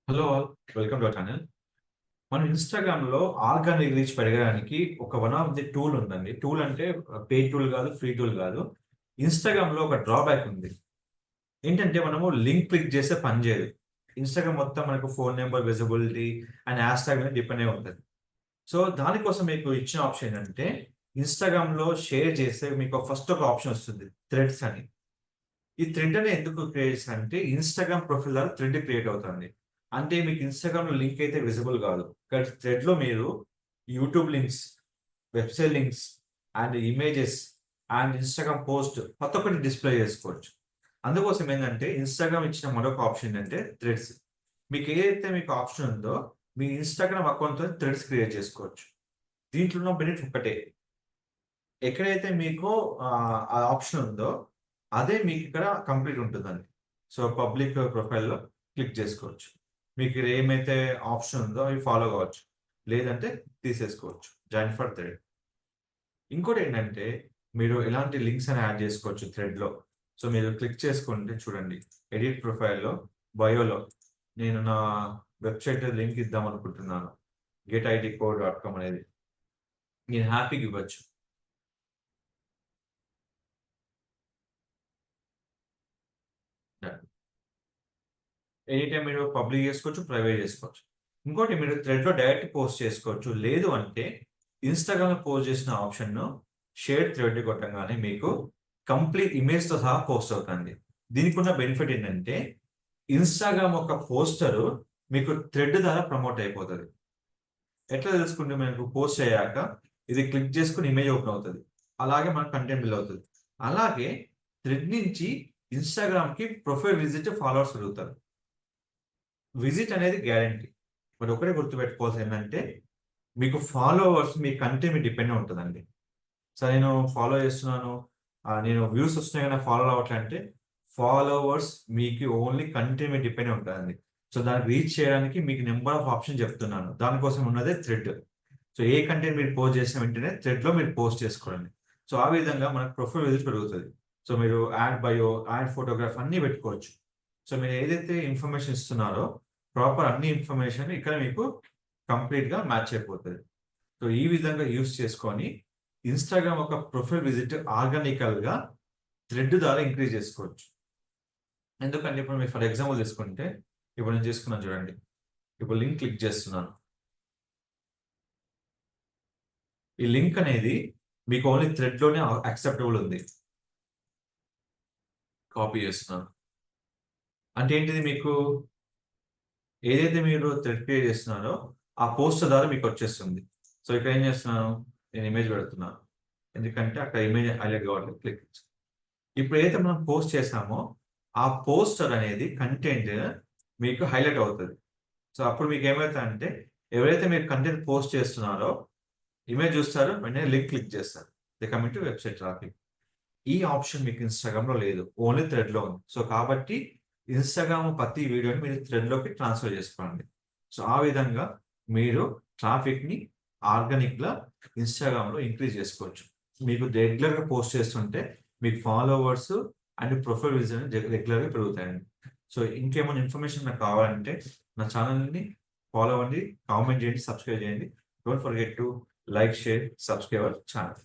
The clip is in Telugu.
Hello all, welcome to our channel. మనం ఇన్‌స్టాగ్రామ్‌లో ఆర్గానిక్ రీచ్ పెరగడానికి ఒక వన్ ఆఫ్ ది టూల్ ఉందండి. టూల్ అంటే పెయిడ్ టూల్ కాదు, ఫ్రీ టూల్ కాదు. ఇన్‌స్టాగ్రామ్‌లో ఒక డ్రాబ్యాక్ ఉంది. ఏంటంటే మనము లింక్ క్లిక్ చేస్తే పని చేయదు. ఇన్‌స్టాగ్రామ్ మొత్తం మనకు phone number, visibility and hashtag మీద డిపెండ్ అయి ఉంటది. సో, దానికోసం మీకు ఇచ్చిన ఆప్షన్ ఏంటంటే ఇన్‌స్టాగ్రామ్‌లో షేర్ చేస్తే మీకు ఫస్ట్ ఒక ఆప్షన్ వస్తుంది. థ్రెడ్స్ అని. ఈ థ్రెడ్ అనేది ఎందుకు క్రియేట్ చేశానంటే ఇన్‌స్టాగ్రామ్ ప్రొఫైల్ ద్వారా థ్రెడ్ క్రియేట్ అవుతుంది. అంటే మీకు ఇన్‌స్టాగ్రామ్‌లో లింక్ అయితే విజిబుల్ కాదు. కానీ థ్రెడ్‌లో మీరు YouTube links, website links and images and Instagram post ప్రతి ఒక్కటి డిస్‌ప్లే చేసుకోవచ్చు. అందుకోసం ఏందంటే ఇన్‌స్టాగ్రామ్ ఇచ్చిన మరొక ఆప్షన్ ఏంటంటే థ్రెడ్స్. మీకు ఏదైతే మీకు ఆప్షన్ ఉందో మీ ఇన్‌స్టాగ్రామ్ అకౌంట్‌తో థ్రెడ్స్ క్రియేట్ చేసుకోవచ్చు. దీంట్లో ఉన్న బెనిఫిట్ ఒక్కటే. ఎక్కడైతే మీకు ఆ ఆప్షన్ ఉందో, అదే మీకిక్కడ కంప్లీట్ ఉంటుందండి. సో, పబ్లిక్ ప్రొఫైల్‌లో క్లిక్ చేసుకోవచ్చు. మీకు ఏమైతే ఆప్షన్ ఉందో అవి ఫాలో కావచ్చు. లేదంటే తీసేసుకోవచ్చు. Join for thread. ఇంకోటేంటంటే, మీరు ఎలాంటి లింక్స్ అని యాడ్ చేసుకోవచ్చు థ్రెడ్‌లో. సో, మీరు క్లిక్ చేసుకుంటే చూడండి. ఎడిట్ ప్రొఫైల్‌లో, బయోలో నేను నా వెబ్‌సైట్ లింక్ ఇద్దామనుకుంటున్నాను. getidco.com అనేది. నేను హ్యాపీగా ఇవ్వచ్చు. ఎనీ టైమ్ మీరు పబ్లిక్ చేసుకోవచ్చు, ప్రైవేట్ చేసుకోవచ్చు. ఇంకోటి మీరు థ్రెడ్‌లో డైరెక్ట్ పోస్ట్ చేసుకోవచ్చు. లేదు అంటే ఇన్‌స్టాగ్రామ్‌లో పోస్ట్ చేసిన ఆప్షన్‌ను షేర్ థ్రెడ్ కొట్టంగానే మీకు కంప్లీట్ ఇమేజ్‌తో సహా పోస్ట్ అవుతుంది. దీనికున్న బెనిఫిట్ ఏంటంటే ఇన్‌స్టాగ్రామ్ ఒక పోస్టరు మీకు థ్రెడ్ ద్వారా ప్రమోట్ అయిపోతది. ఎట్లా తెలుసుకుంటే మనకు పోస్ట్ అయ్యాక ఇది క్లిక్ చేసుకొని ఇమేజ్ ఓపెన్ అవుతది. అలాగే మన కంటెంట్ బిల్డ్ అవుతది. అలాగే థ్రెడ్ నుంచి ఇన్‌స్టాగ్రామ్‌కి ప్రొఫైల్ విజిట్, ఫాలోవర్స్ పెరుగుతారు. విజిట్ అనేది గ్యారంటీ. బట్ ఒకటే గుర్తుపెట్టుకోవాల్సిందేంటంటే, మీకు ఫాలోవర్స్ మీ కంటెంట్ మీద డిపెండ్ అయి ఉంటదండి. సో, నేను ఫాలో చేస్తున్నాను. నేను వ్యూస్ వస్తున్నాయి గానీ ఫాలో అవ్వట్లే అంటే, ఫాలోవర్స్ మీకు ఓన్లీ కంటెంట్ మీద డిపెండ్ అయి ఉంటదండి. సో, దానికి రీచ్ చేయడానికి మీకు నంబర్ ఆఫ్ ఆప్షన్ చెప్తున్నాను. దానికోసం ఉన్నదే థ్రెడ్. సో, ఏ కంటెంట్ మీరు పోస్ట్ చేసిన వెంటనే థ్రెడ్‌లో మీరు పోస్ట్ చేసుకోండి. సో, ఆ విధంగా మనకు ప్రొఫైల్ విజిట్ పెరుగుతది. సో, మీరు యాడ్ బయో, యాడ్ ఫోటోగ్రాఫ్ అన్నీ పెట్టుకోవచ్చు. సో, మీరు ఏదైతే ఇన్ఫర్మేషన్ ఇస్తున్నారో, ప్రాపర్ అన్ని ఇన్ఫర్మేషన్ ఇక్కడ మీకు కంప్లీట్‌గా మ్యాచ్ అయిపోతది. సో, ఈ విధంగా యూజ్ చేసుకొని ఇన్‌స్టాగ్రామ్ ఒక ప్రొఫైల్ విజిట్ ఆర్గానికల్‌గా థ్రెడ్ ద్వారా ఇంక్రీజ్ చేసుకోవచ్చు. ఎందుకంటే ఇప్పుడు మీరు ఫర్ ఎగ్జాంపుల్ తీసుకుంటే, ఇప్పుడు నేను చేసుకున్నాను చూడండి. ఇప్పుడు లింక్ క్లిక్ చేస్తున్నాను. ఈ లింక్ అనేది మీకు ఓన్లీ థ్రెడ్‌లోనే యాక్సెప్టబుల్ ఉంది. కాపీ చేస్తున్నాను. అంటే ఏంటిది మీకు ఏదైతే మీరు థ్రెడ్ క్రియేట్ చేస్తున్నారో, ఆ పోస్ట్ ద్వారా మీకొచ్చేస్తుంది. సో, ఇక్కడ ఏం చేస్తున్నాను, నేను ఇమేజ్ పెడుతున్నాను. ఎందుకంటే అక్కడ ఇమేజ్ హైలైట్ కావట్లేదు. క్లిక్. ఇప్పుడు ఏదైతే మనం పోస్ట్ చేసామో, ఆ పోస్టర్ అనేది కంటెంట్ మీకు హైలైట్ అవుతది. సో, అప్పుడు మీకేమైతదంటే, ఎవరైతే మీరు కంటెంట్ పోస్ట్ చేస్తున్నారో, ఇమేజ్ చూస్తారు. వెంటనే లింక్ క్లిక్ చేస్తారు. They coming to website traffic. ఈ ఆప్షన్ మీకు ఇన్‌స్టాగ్రామ్‌లో లేదు. ఓన్లీ థ్రెడ్‌లో ఉంది. సో, కాబట్టి ఇన్‌స్టాగ్రామ్ ప్రతి వీడియోని మీరు థ్రెడ్‌లోకి ట్రాన్స్‌ఫర్ చేసుకోండి. సో, ఆ విధంగా మీరు ట్రాఫిక్‌ని ఆర్గానిక్‌గా ఇన్‌స్టాగ్రామ్‌లో ఇంక్రీజ్ చేసుకోవచ్చు. మీకు రెగ్యులర్‌గా పోస్ట్ చేస్తుంటే మీకు ఫాలోవర్స్ అండ్ ప్రొఫైల్ వ్యూస్ అనేవి రెగ్యులర్‌గా పెరుగుతాయండి. సో, ఇంకేమైనా ఇన్ఫర్మేషన్ నాకు కావాలంటే నా ఛానెల్‌ని ఫాలో అవ్వండి, కామెంట్ చేయండి, సబ్స్క్రైబ్ చేయండి. Don't forget to like, share, subscribe our channel.